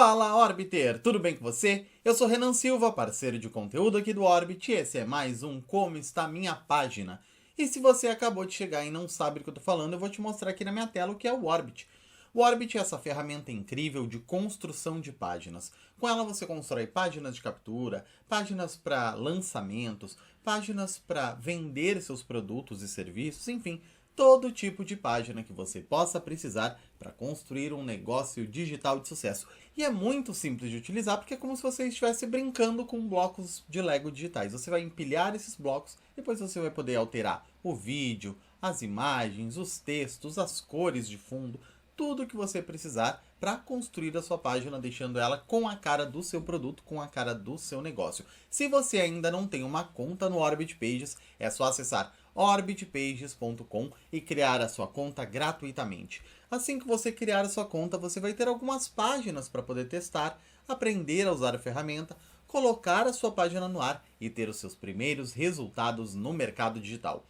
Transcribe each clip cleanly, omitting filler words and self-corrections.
Fala Orbiter, tudo bem com você? Eu sou Renan Silva, parceiro de conteúdo aqui do Orbit, e esse é mais um Como Está Minha Página. E se você acabou de chegar e não sabe do que eu tô falando, eu vou te mostrar aqui na minha tela o que é o Orbit. O Orbit é essa ferramenta incrível de construção de páginas. Com ela você constrói páginas de captura, páginas para lançamentos, páginas para vender seus produtos e serviços, enfim, todo tipo de página que você possa precisar para construir um negócio digital de sucesso. E é muito simples de utilizar porque é como se você estivesse brincando com blocos de Lego digitais. Você vai empilhar esses blocos, depois você vai poder alterar o vídeo, as imagens, os textos, as cores de fundo, tudo que você precisar para construir a sua página, deixando ela com a cara do seu produto, com a cara do seu negócio. Se você ainda não tem uma conta no Orbit Pages, é só acessar orbitpages.com e criar a sua conta gratuitamente. Assim que você criar a sua conta, você vai ter algumas páginas para poder testar, aprender a usar a ferramenta, colocar a sua página no ar e ter os seus primeiros resultados no mercado digital.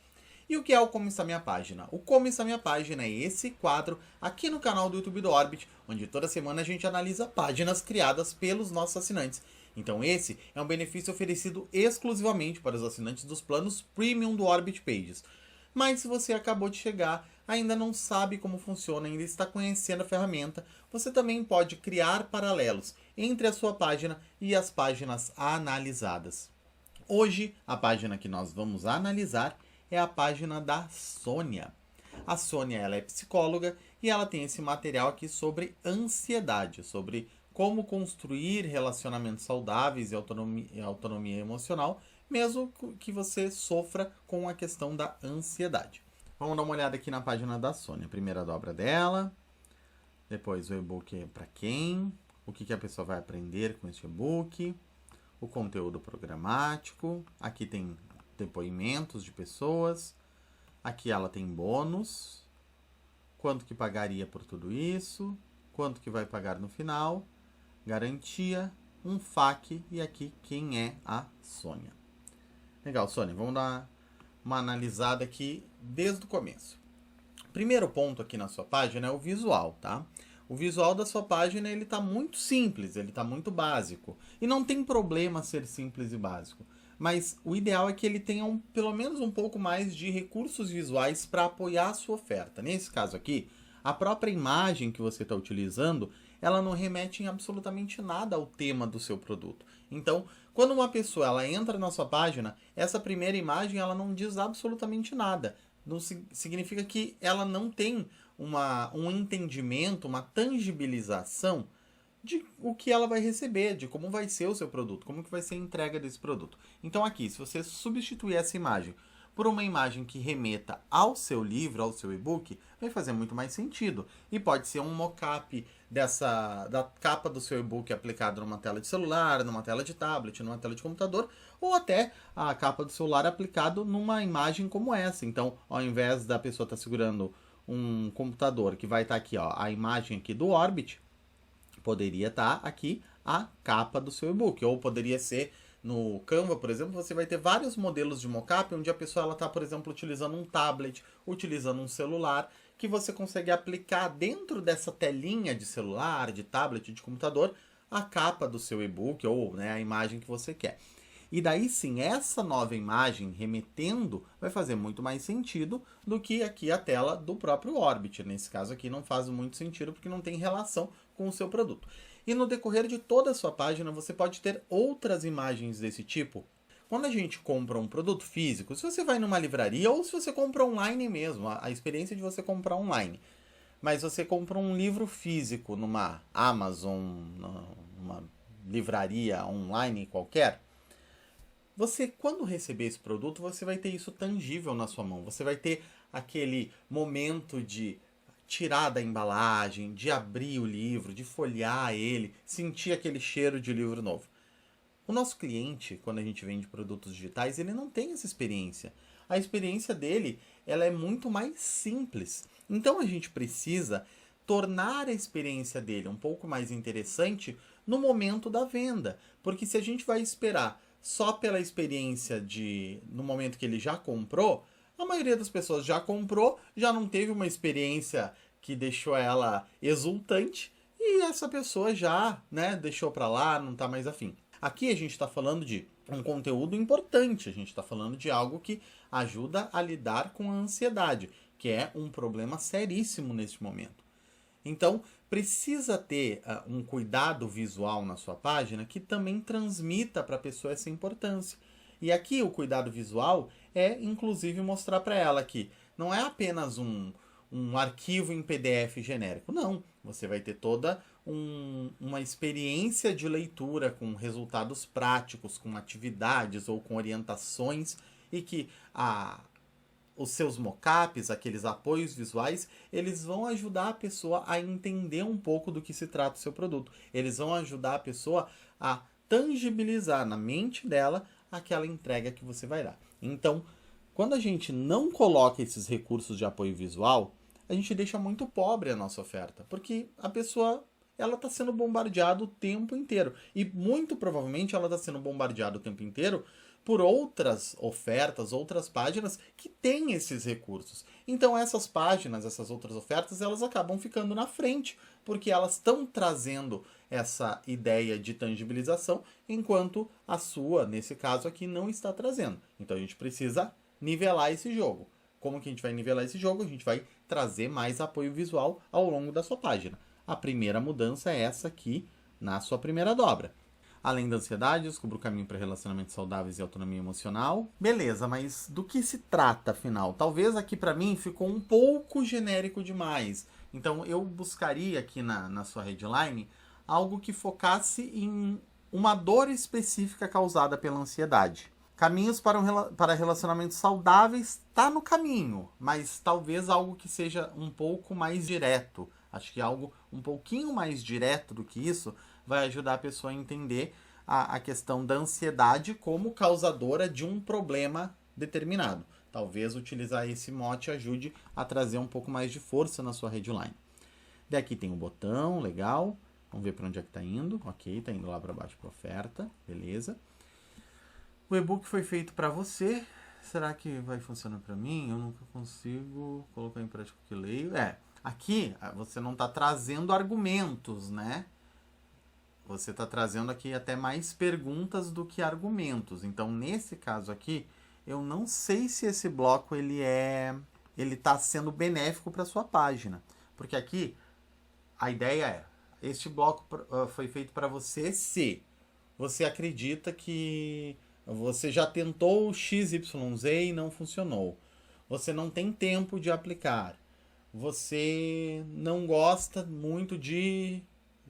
E o que é o Como Está Minha Página? O Como Está Minha Página é esse quadro aqui no canal do YouTube do Orbit, onde toda semana a gente analisa páginas criadas pelos nossos assinantes. Então esse é um benefício oferecido exclusivamente para os assinantes dos planos Premium do Orbit Pages. Mas se você acabou de chegar, ainda não sabe como funciona, ainda está conhecendo a ferramenta, você também pode criar paralelos entre a sua página e as páginas analisadas. Hoje, a página que nós vamos analisar é a página da Sônia. A Sônia ela é psicóloga e ela tem esse material aqui sobre ansiedade, sobre como construir relacionamentos saudáveis e autonomia emocional, mesmo que você sofra com a questão da ansiedade. Vamos dar uma olhada aqui na página da Sônia. A primeira dobra dela, depois o e-book é para quem, o que a pessoa vai aprender com este e-book, o conteúdo programático, aqui tem depoimentos de pessoas, aqui ela tem bônus, quanto que pagaria por tudo isso, quanto que vai pagar no final, garantia, um FAQ e aqui quem é a Sônia. Legal, Sônia, vamos dar uma analisada aqui desde o começo. Primeiro ponto aqui na sua página é o visual, tá? O visual da sua página ele tá muito simples, ele tá muito básico. E não tem problema ser simples e básico. Mas o ideal é que ele tenha pelo menos um pouco mais de recursos visuais para apoiar a sua oferta. Nesse caso aqui, a própria imagem que você está utilizando, ela não remete em absolutamente nada ao tema do seu produto. Então, quando uma pessoa ela entra na sua página, essa primeira imagem ela não diz absolutamente nada. Não significa que ela não tem um entendimento, uma tangibilização de o que ela vai receber, de como vai ser o seu produto, como que vai ser a entrega desse produto. Então aqui, se você substituir essa imagem por uma imagem que remeta ao seu livro, ao seu e-book, vai fazer muito mais sentido. E pode ser um mock-up da capa do seu e-book aplicado numa tela de celular, numa tela de tablet, numa tela de computador, ou até a capa do celular aplicado numa imagem como essa. Então, ao invés da pessoa estar segurando um computador que vai estar aqui, ó, a imagem aqui do Orbit, poderia estar aqui a capa do seu e-book, ou poderia ser no Canva, por exemplo, você vai ter vários modelos de mockup onde a pessoa está, por exemplo, utilizando um tablet, utilizando um celular, que você consegue aplicar dentro dessa telinha de celular, de tablet, de computador, a capa do seu e-book ou né, a imagem que você quer. E daí sim, essa nova imagem remetendo vai fazer muito mais sentido do que aqui a tela do próprio Orbit. Nesse caso aqui não faz muito sentido porque não tem relação com o seu produto. E no decorrer de toda a sua página você pode ter outras imagens desse tipo. Quando a gente compra um produto físico, se você vai numa livraria ou se você compra online mesmo, a experiência de você comprar online, mas você compra um livro físico numa Amazon, numa livraria online qualquer, você, quando receber esse produto, você vai ter isso tangível na sua mão. Você vai ter aquele momento de tirar da embalagem, de abrir o livro, de folhear ele, sentir aquele cheiro de livro novo. O nosso cliente, quando a gente vende produtos digitais, ele não tem essa experiência. A experiência dele, ela é muito mais simples. Então a gente precisa tornar a experiência dele um pouco mais interessante no momento da venda. Porque se a gente vai esperar só pela experiência no momento que ele já comprou, a maioria das pessoas já comprou, já não teve uma experiência que deixou ela exultante e essa pessoa já, né, deixou para lá, não tá mais afim. Aqui a gente está falando de um conteúdo importante, a gente está falando de algo que ajuda a lidar com a ansiedade, que é um problema seríssimo neste momento. Então, precisa ter um cuidado visual na sua página que também transmita para a pessoa essa importância. E aqui o cuidado visual é, inclusive, mostrar para ela que não é apenas um arquivo em PDF genérico. Não, você vai ter toda uma experiência de leitura com resultados práticos, com atividades ou com orientações e que os seus mockups, aqueles apoios visuais, eles vão ajudar a pessoa a entender um pouco do que se trata o seu produto. Eles vão ajudar a pessoa a tangibilizar na mente dela aquela entrega que você vai dar. Então, quando a gente não coloca esses recursos de apoio visual, a gente deixa muito pobre a nossa oferta, porque a pessoa ela está sendo bombardeada o tempo inteiro. E muito provavelmente ela está sendo bombardeada o tempo inteiro por outras ofertas, outras páginas que têm esses recursos. Então essas páginas, essas outras ofertas, elas acabam ficando na frente, porque elas estão trazendo essa ideia de tangibilização, enquanto a sua, nesse caso aqui, não está trazendo. Então a gente precisa nivelar esse jogo. Como que a gente vai nivelar esse jogo? A gente vai trazer mais apoio visual ao longo da sua página. A primeira mudança é essa aqui na sua primeira dobra. Além da ansiedade, descubra o caminho para relacionamentos saudáveis e autonomia emocional. Beleza, mas do que se trata, afinal? Talvez aqui para mim ficou um pouco genérico demais. Então eu buscaria aqui na sua headline algo que focasse em uma dor específica causada pela ansiedade. Caminhos para relacionamentos saudáveis está no caminho, mas talvez algo que seja um pouco mais direto. Acho que algo um pouquinho mais direto do que isso vai ajudar a pessoa a entender a questão da ansiedade como causadora de um problema determinado. Talvez utilizar esse mote ajude a trazer um pouco mais de força na sua headline. Daqui tem um botão, legal. Vamos ver para onde é que está indo. Ok, está indo lá para baixo para oferta, beleza. O e-book foi feito para você. Será que vai funcionar para mim? Eu nunca consigo colocar em prática o que leio. Aqui você não está trazendo argumentos, né? Você está trazendo aqui até mais perguntas do que argumentos. Então, nesse caso aqui, eu não sei se esse bloco ele está sendo benéfico para sua página. Porque aqui, a ideia é, este bloco foi feito para você se você acredita que você já tentou o XYZ e não funcionou. Você não tem tempo de aplicar. Você não gosta muito de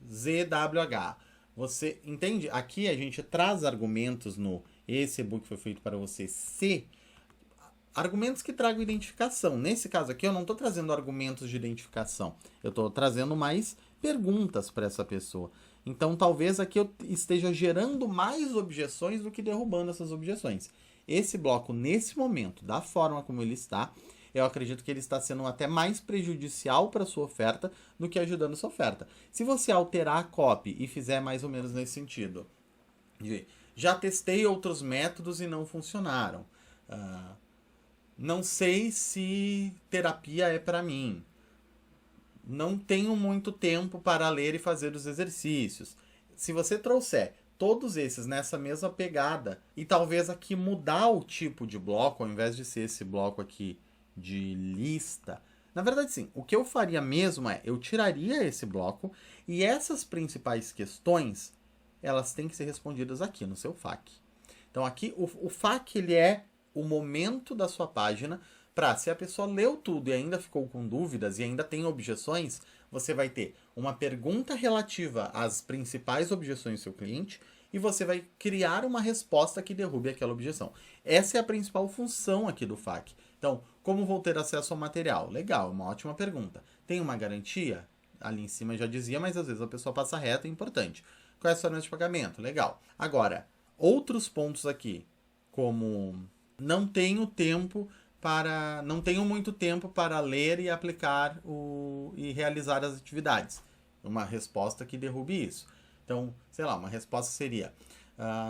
ZWH. Você entende? Aqui a gente traz argumentos no esse e-book foi feito para você se argumentos que tragam identificação. Nesse caso aqui eu não estou trazendo argumentos de identificação. Eu estou trazendo mais perguntas para essa pessoa. Então talvez aqui eu esteja gerando mais objeções do que derrubando essas objeções. Esse bloco, nesse momento, da forma como ele está, eu acredito que ele está sendo até mais prejudicial para a sua oferta do que ajudando a sua oferta. Se você alterar a copy e fizer mais ou menos nesse sentido, já testei outros métodos e não funcionaram. Não sei se terapia é para mim. Não tenho muito tempo para ler e fazer os exercícios. Se você trouxer todos esses nessa mesma pegada e talvez aqui mudar o tipo de bloco, ao invés de ser esse bloco aqui de lista. Na verdade, sim, o que eu faria mesmo eu tiraria esse bloco e essas principais questões, elas têm que ser respondidas aqui no seu FAQ. Então aqui, o FAQ, ele é o momento da sua página para, se a pessoa leu tudo e ainda ficou com dúvidas e ainda tem objeções, você vai ter uma pergunta relativa às principais objeções do seu cliente e você vai criar uma resposta que derrube aquela objeção. Essa é a principal função aqui do FAQ. Então, como vou ter acesso ao material? Legal, uma ótima pergunta. Tem uma garantia? Ali em cima já dizia, mas às vezes a pessoa passa reto, é importante. Quais são as formas de pagamento? Legal. Agora, outros pontos aqui, como não tenho muito tempo para ler e aplicar e realizar as atividades. Uma resposta que derrube isso. Então, sei lá, uma resposta seria: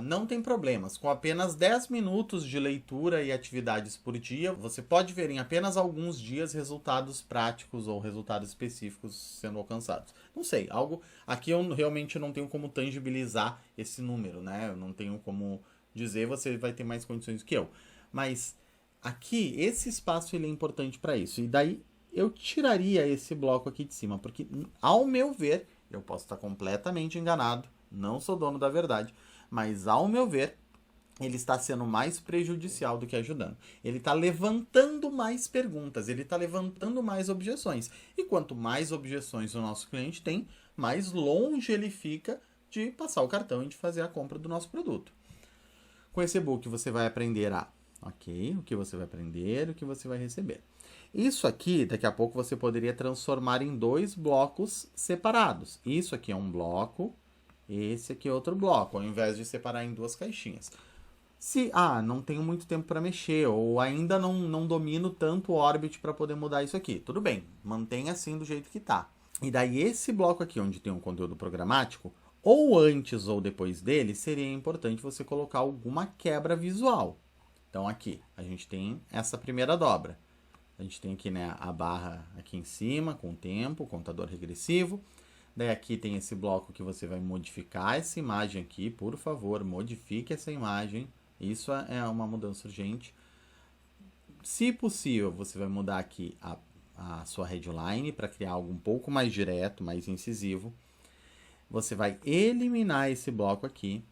não tem problemas. Com apenas 10 minutos de leitura e atividades por dia, você pode ver em apenas alguns dias resultados práticos ou resultados específicos sendo alcançados. Não sei, algo... Aqui eu realmente não tenho como tangibilizar esse número, né? Eu não tenho como dizer, você vai ter mais condições do que eu. Mas aqui, esse espaço ele é importante para isso. E daí eu tiraria esse bloco aqui de cima, porque, ao meu ver, eu posso estar completamente enganado, não sou dono da verdade, mas, ao meu ver, ele está sendo mais prejudicial do que ajudando. Ele está levantando mais perguntas, ele está levantando mais objeções. E quanto mais objeções o nosso cliente tem, mais longe ele fica de passar o cartão e de fazer a compra do nosso produto. Com esse e-book você vai aprender o que você vai aprender, o que você vai receber. Isso aqui, daqui a pouco, você poderia transformar em 2 blocos separados. Isso aqui é um bloco, esse aqui é outro bloco, ao invés de separar em 2 caixinhas. Se, não tenho muito tempo para mexer, ou ainda não domino tanto o Orbit para poder mudar isso aqui. Tudo bem, mantenha assim do jeito que tá. E daí esse bloco aqui, onde tem um conteúdo programático, ou antes ou depois dele, seria importante você colocar alguma quebra visual. Então aqui, a gente tem essa primeira dobra. A gente tem aqui, né, a barra aqui em cima, com o tempo, contador regressivo. Daí aqui tem esse bloco que você vai modificar essa imagem aqui. Por favor, modifique essa imagem. Isso é uma mudança urgente. Se possível, você vai mudar aqui a sua headline para criar algo um pouco mais direto, mais incisivo. Você vai eliminar esse bloco aqui.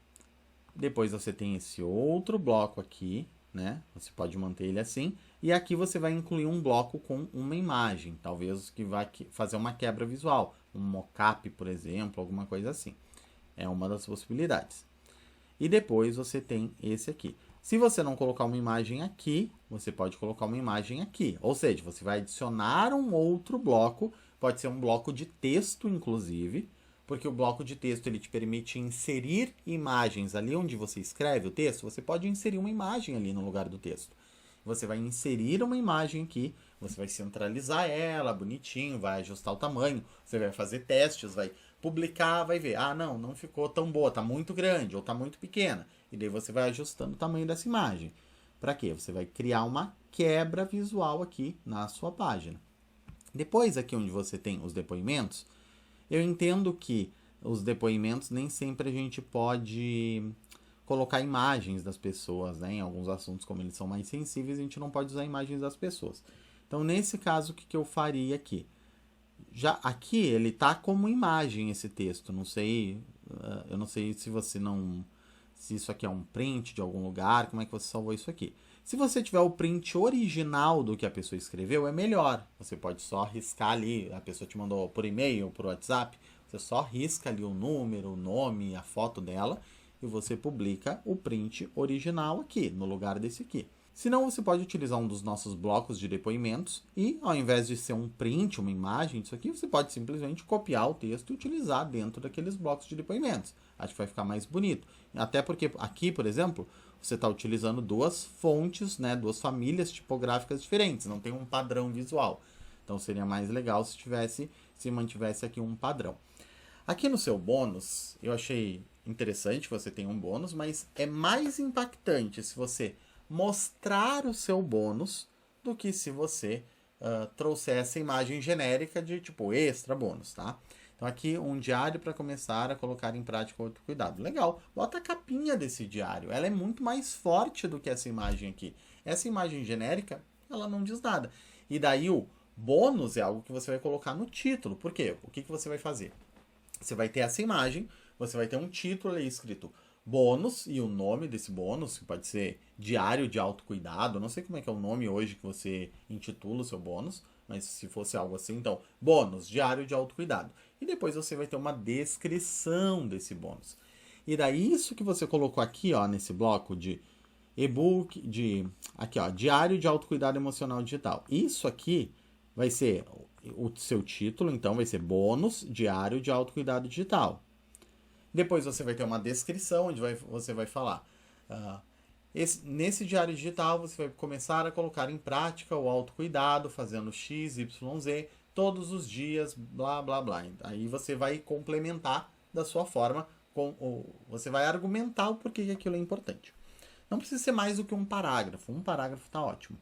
Depois você tem esse outro bloco aqui, né? Você pode manter ele assim. E aqui você vai incluir um bloco com uma imagem, talvez que vai fazer uma quebra visual, um mockup, por exemplo, alguma coisa assim. É uma das possibilidades. E depois você tem esse aqui. Se você não colocar uma imagem aqui, você pode colocar uma imagem aqui. Ou seja, você vai adicionar um outro bloco, pode ser um bloco de texto, inclusive, porque o bloco de texto ele te permite inserir imagens ali onde você escreve o texto. Você pode inserir uma imagem ali no lugar do texto. Você vai inserir uma imagem aqui, você vai centralizar ela bonitinho, vai ajustar o tamanho, você vai fazer testes, vai publicar, vai ver, não ficou tão boa, tá muito grande ou tá muito pequena. E daí você vai ajustando o tamanho dessa imagem. Para quê? Você vai criar uma quebra visual aqui na sua página. Depois aqui onde você tem os depoimentos, eu entendo que os depoimentos nem sempre a gente pode colocar imagens das pessoas, né? Em alguns assuntos, como eles são mais sensíveis, a gente não pode usar imagens das pessoas. Então, nesse caso, o que eu faria aqui? Já aqui, ele tá como imagem esse texto. Não sei, eu não sei se você não... Se isso aqui é um print de algum lugar, como é que você salvou isso aqui? Se você tiver o print original do que a pessoa escreveu, é melhor. Você pode só riscar ali, a pessoa te mandou por e-mail, por WhatsApp, você só risca ali o número, o nome, a foto dela, e você publica o print original aqui, no lugar desse aqui. Se não, você pode utilizar um dos nossos blocos de depoimentos e, ao invés de ser um print, uma imagem disso aqui, você pode simplesmente copiar o texto e utilizar dentro daqueles blocos de depoimentos. Acho que vai ficar mais bonito. Até porque aqui, por exemplo, você está utilizando 2 fontes, né, 2 famílias tipográficas diferentes, não tem um padrão visual. Então seria mais legal se mantivesse aqui um padrão. Aqui no seu bônus, eu achei interessante que você tenha um bônus, mas é mais impactante se você mostrar o seu bônus do que se você trouxer essa imagem genérica de tipo extra bônus, tá? Então aqui um diário para começar a colocar em prática o autocuidado. Legal, bota a capinha desse diário, ela é muito mais forte do que essa imagem aqui. Essa imagem genérica, ela não diz nada. E daí o bônus é algo que você vai colocar no título. Por quê? O que você vai fazer? Você vai ter essa imagem, você vai ter um título ali escrito bônus e o nome desse bônus, que pode ser diário de autocuidado, não sei como é que é o nome hoje que você intitula o seu bônus, mas se fosse algo assim, então, bônus, diário de autocuidado. E depois você vai ter uma descrição desse bônus. E daí isso que você colocou aqui, ó, nesse bloco de e-book, aqui, ó, diário de autocuidado emocional digital. Isso aqui vai ser o seu título, então vai ser bônus, diário de autocuidado digital. Depois você vai ter uma descrição, onde você vai falar. Nesse diário digital, você vai começar a colocar em prática o autocuidado, fazendo X, Y, Z, todos os dias, blá, blá, blá. Aí você vai complementar da sua forma, você vai argumentar o porquê que aquilo é importante. Não precisa ser mais do que um parágrafo está ótimo.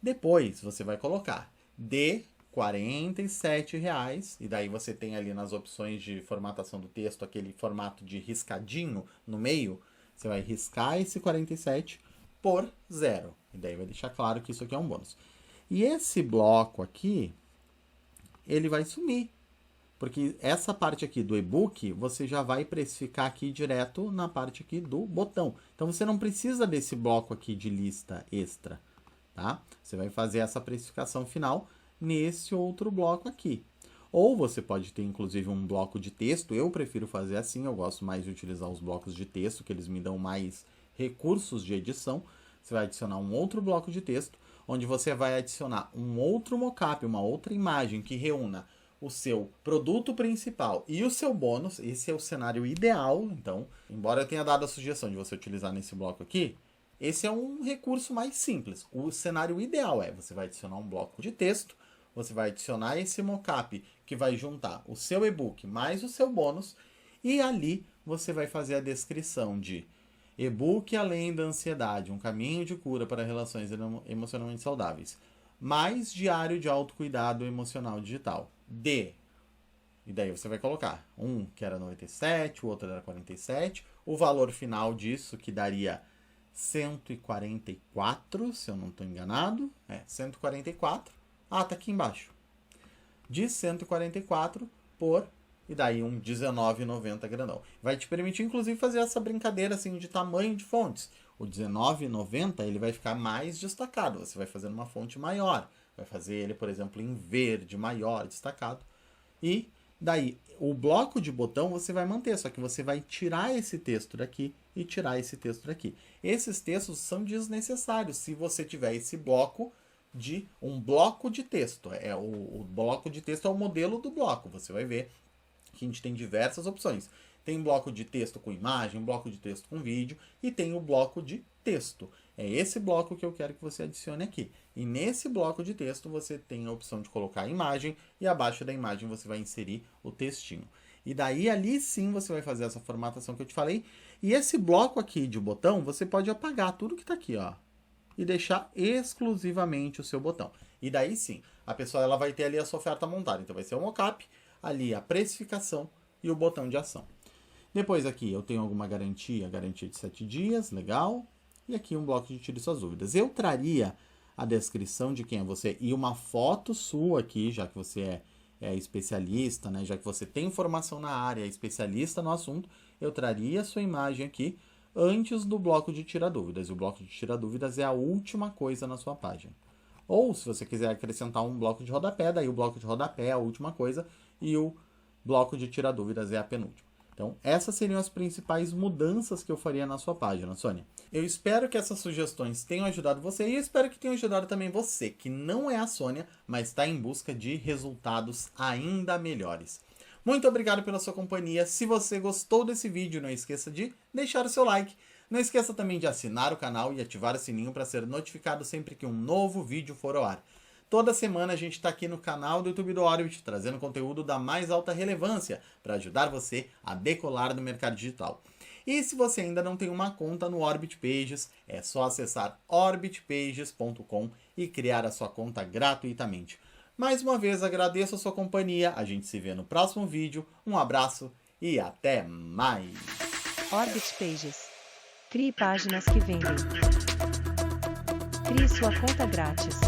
Depois você vai colocar de R$ 47,00, e daí você tem ali nas opções de formatação do texto aquele formato de riscadinho no meio. Você vai riscar esse 47 por 0. E daí vai deixar claro que isso aqui é um bônus. E esse bloco aqui, ele vai sumir. Porque essa parte aqui do e-book, você já vai precificar aqui direto na parte aqui do botão. Então, você não precisa desse bloco aqui de lista extra, tá? Você vai fazer essa precificação final nesse outro bloco aqui. Ou você pode ter, inclusive, um bloco de texto. Eu prefiro fazer assim, eu gosto mais de utilizar os blocos de texto, que eles me dão mais recursos de edição. Você vai adicionar um outro bloco de texto, onde você vai adicionar um outro mockup, uma outra imagem que reúna o seu produto principal e o seu bônus. Esse é o cenário ideal. Então, embora eu tenha dado a sugestão de você utilizar nesse bloco aqui, esse é um recurso mais simples. O cenário ideal é, você vai adicionar um bloco de texto, você vai adicionar esse mockup que vai juntar o seu e-book mais o seu bônus, e ali você vai fazer a descrição de e-book além da ansiedade, um caminho de cura para relações emocionalmente saudáveis, mais diário de autocuidado emocional digital. E daí você vai colocar um que era 97, o outro era 47, o valor final disso que daria 144, se eu não estou enganado, 144, tá aqui embaixo, de 144 por, e daí um 19,90 grandão. Vai te permitir, inclusive, fazer essa brincadeira assim de tamanho de fontes. O 19,90 ele vai ficar mais destacado, você vai fazer uma fonte maior, vai fazer ele, por exemplo, em verde, maior, destacado. E daí, o bloco de botão você vai manter, só que você vai tirar esse texto daqui e tirar esse texto daqui. Esses textos são desnecessários se você tiver esse bloco de um bloco de texto. O bloco de texto é o modelo do bloco. Você vai ver que a gente tem diversas opções. Tem bloco de texto com imagem, bloco de texto com vídeo e tem o bloco de texto. É esse bloco que eu quero que você adicione aqui. E nesse bloco de texto você tem a opção de colocar a imagem e abaixo da imagem você vai inserir o textinho. E daí ali sim você vai fazer essa formatação que eu te falei. E esse bloco aqui de botão você pode apagar tudo que está aqui, ó, e deixar exclusivamente o seu botão. E daí sim, a pessoa ela vai ter ali a sua oferta montada. Então vai ser o mockup, ali a precificação e o botão de ação. Depois aqui eu tenho alguma garantia de 7 dias, legal. E aqui um bloco de tire suas dúvidas. Eu traria a descrição de quem é você e uma foto sua aqui, já que você é especialista, né? Já que você tem formação na área, é especialista no assunto, eu traria a sua imagem aqui antes do bloco de tirar dúvidas. E o bloco de tirar dúvidas é a última coisa na sua página. Ou, se você quiser acrescentar um bloco de rodapé, daí o bloco de rodapé é a última coisa e o bloco de tirar dúvidas é a penúltima. Então, essas seriam as principais mudanças que eu faria na sua página, Sônia. Eu espero que essas sugestões tenham ajudado você e eu espero que tenham ajudado também você, que não é a Sônia, mas está em busca de resultados ainda melhores. Muito obrigado pela sua companhia. Se você gostou desse vídeo, não esqueça de deixar o seu like. Não esqueça também de assinar o canal e ativar o sininho para ser notificado sempre que um novo vídeo for ao ar. Toda semana a gente está aqui no canal do YouTube do Orbit, trazendo conteúdo da mais alta relevância para ajudar você a decolar no mercado digital. E se você ainda não tem uma conta no Orbit Pages, é só acessar orbitpages.com e criar a sua conta gratuitamente. Mais uma vez agradeço a sua companhia, a gente se vê no próximo vídeo, um abraço e até mais! Orbit Pages. Crie páginas que vendem. Crie sua conta grátis.